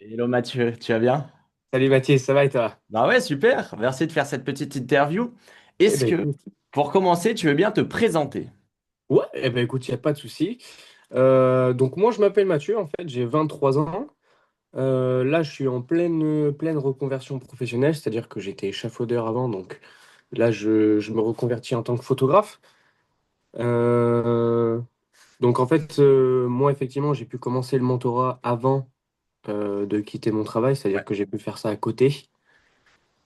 Hello Mathieu, tu vas bien? Salut Mathis, ça va et toi? Bah ouais, super. Merci de faire cette petite interview. Eh Est-ce ben que, écoute, pour commencer, tu veux bien te présenter? ouais, eh ben écoute, il n'y a pas de souci. Donc moi je m'appelle Mathieu, en fait, j'ai 23 ans. Là je suis en pleine reconversion professionnelle, c'est-à-dire que j'étais échafaudeur avant, donc là je me reconvertis en tant que photographe. Euh, donc en fait, moi effectivement j'ai pu commencer le mentorat avant de quitter mon travail, Ouais. c'est-à-dire que j'ai pu faire ça à côté.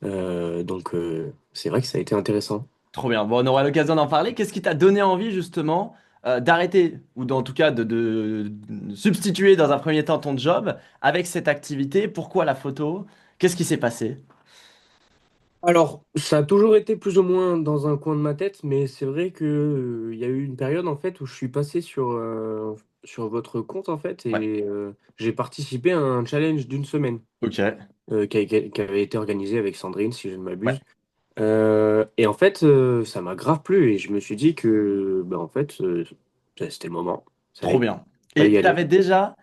C'est vrai que ça a été intéressant. Trop bien. Bon, on aura l'occasion d'en parler. Qu'est-ce qui t'a donné envie justement d'arrêter ou en tout cas de substituer dans un premier temps ton job avec cette activité? Pourquoi la photo? Qu'est-ce qui s'est passé? Alors, ça a toujours été plus ou moins dans un coin de ma tête, mais c'est vrai que, il y a eu une période en fait où je suis passé sur votre compte en fait Ouais. et j'ai participé à un challenge d'une semaine Ok. qui avait été organisé avec Sandrine, si je ne Ouais. m'abuse. Et en fait, ça m'a grave plu et je me suis dit que, bah, en fait, c'était le moment. Ça Trop y est, bien. fallait Et y tu aller. avais déjà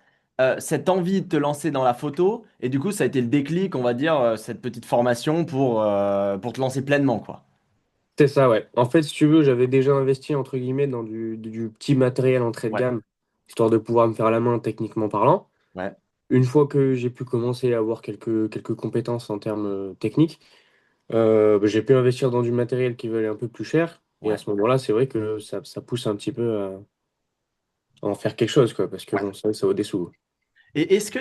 cette envie de te lancer dans la photo, et du coup, ça a été le déclic, on va dire, cette petite formation pour te lancer pleinement, quoi. C'est ça, ouais. En fait, si tu veux, j'avais déjà investi entre guillemets dans du petit matériel entrée de Ouais, gamme, histoire de pouvoir me faire la main techniquement parlant. ouais, Une fois que j'ai pu commencer à avoir quelques compétences en termes techniques, bah, j'ai pu investir dans du matériel qui valait un peu plus cher. Et à ouais, ce moment-là, c'est vrai que ça pousse un petit peu à en faire quelque chose, quoi, parce que ouais. bon, ça vaut des sous. Et est-ce que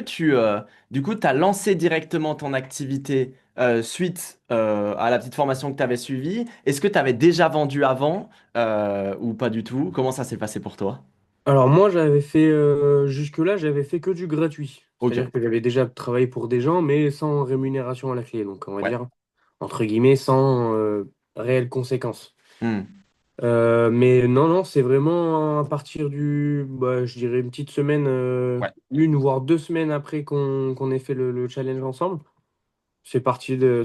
du coup, tu as lancé directement ton activité suite à la petite formation que tu avais suivie? Est-ce que tu avais déjà vendu avant ou pas du tout? Comment ça s'est passé pour toi? Alors moi, j'avais fait, jusque-là, j'avais fait que du gratuit. Ok, C'est-à-dire que j'avais déjà travaillé pour des gens, mais sans rémunération à la clé. Donc, on va ouais. dire, entre guillemets, sans réelles conséquences. Hmm. Mais non, non, c'est vraiment à partir bah, je dirais une petite semaine, Ouais. une voire 2 semaines après qu'on ait fait le challenge ensemble, c'est parti de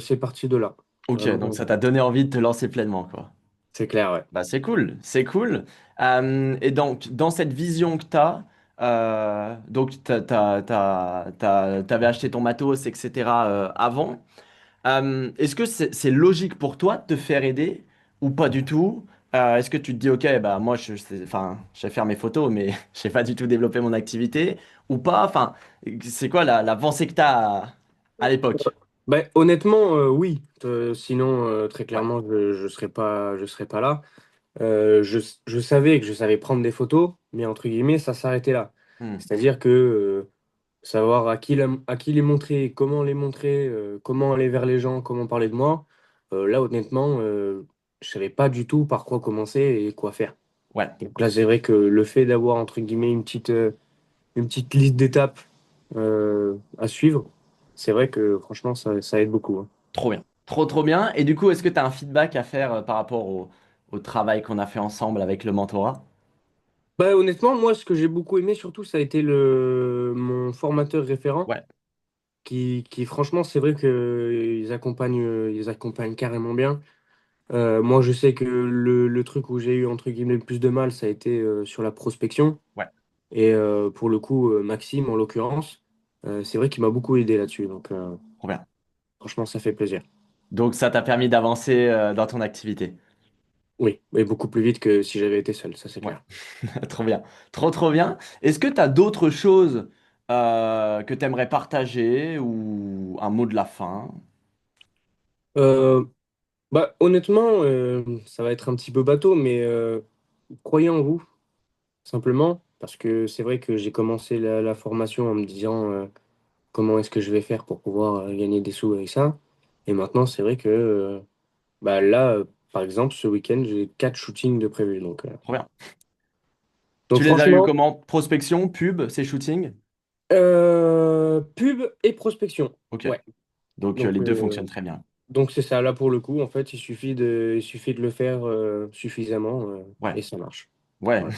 là. Ok, donc Vraiment, ça t'a donné envie de te lancer pleinement, quoi. c'est clair, ouais. Bah, c'est cool, c'est cool. Et donc, dans cette vision que tu as, donc t'avais acheté ton matos, etc. Avant. Est-ce que c'est logique pour toi de te faire aider ou pas du tout? Est-ce que tu te dis, ok, bah moi, enfin, je sais faire mes photos, mais je sais pas du tout développer mon activité ou pas? Enfin, c'est quoi la pensée que tu as à l'époque? Bah, honnêtement, oui. Sinon, très Ouais. clairement, je serais pas là. Je savais que je savais prendre des photos, mais entre guillemets, ça s'arrêtait là. Hmm. C'est-à-dire que savoir à qui les montrer, comment les montrer, comment aller vers les gens, comment parler de moi, là, honnêtement, je savais pas du tout par quoi commencer et quoi faire. Ouais, Donc là, c'est vrai que le fait d'avoir, entre guillemets, une petite liste d'étapes à suivre, c'est vrai que franchement, ça aide beaucoup, hein. trop bien. Trop, trop bien. Et du coup, est-ce que tu as un feedback à faire par rapport au travail qu'on a fait ensemble avec le mentorat? Bah, honnêtement, moi, ce que j'ai beaucoup aimé, surtout, ça a été mon formateur référent, Ouais, qui franchement, c'est vrai ils accompagnent carrément bien. Moi, je sais que le truc où j'ai eu, entre guillemets, le plus de mal, ça a été sur la prospection. ouais, Et pour le coup, Maxime, en l'occurrence, c'est vrai qu'il m'a beaucoup aidé là-dessus. Donc, trop bien. franchement, ça fait plaisir. Donc, ça t'a permis d'avancer dans ton activité. Oui, mais beaucoup plus vite que si j'avais été seul, ça c'est Ouais, clair. trop bien. Trop, trop bien. Est-ce que tu as d'autres choses que tu aimerais partager ou un mot de la fin? Euh, Bah, honnêtement, ça va être un petit peu bateau, mais croyez en vous, simplement, parce que c'est vrai que j'ai commencé la formation en me disant comment est-ce que je vais faire pour pouvoir gagner des sous avec ça. Et maintenant, c'est vrai que bah, là, par exemple, ce week-end, j'ai 4 shootings de prévus. Trop bien. Donc Tu les as eu franchement, comment? Prospection, pub, c'est shooting? pub et prospection. Ok. Ouais. Donc, Donc, les deux fonctionnent très bien. donc c'est ça, là pour le coup, en fait, il suffit de le faire suffisamment Ouais. et ça marche. Ouais. Voilà.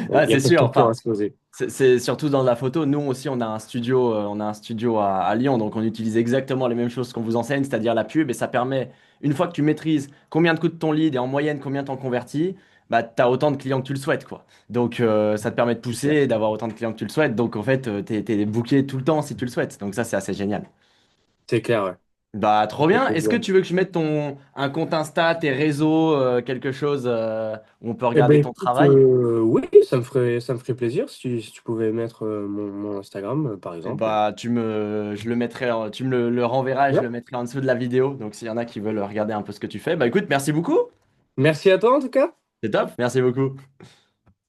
Il Ah, n'y a c'est pas de sûr. question à Enfin, se poser. c'est surtout dans la photo. Nous aussi, on a un studio à Lyon, donc on utilise exactement les mêmes choses qu'on vous enseigne, c'est-à-dire la pub, et ça permet, une fois que tu maîtrises combien de coûte ton lead et en moyenne combien t'en convertis, bah, tu as autant de clients que tu le souhaites, quoi. Donc, ça te permet de C'est pousser clair. et d'avoir autant de clients que tu le souhaites. Donc, en fait, t'es booké tout le temps si tu le souhaites. Donc, ça, c'est assez génial. C'est clair, ouais. Bah, Ça trop fait bien. Est-ce que plaisir. tu veux que je mette un compte Insta, tes réseaux, quelque chose où on peut Eh regarder ben ton écoute, travail? oui, ça me ferait plaisir si tu pouvais mettre mon Instagram, par Et exemple. bah, je le mettrai, tu me le renverras et je Ouais. le mettrai en dessous de la vidéo. Donc, s'il y en a qui veulent regarder un peu ce que tu fais, bah, écoute, merci beaucoup. Merci à toi en tout cas. C'est top. Merci beaucoup.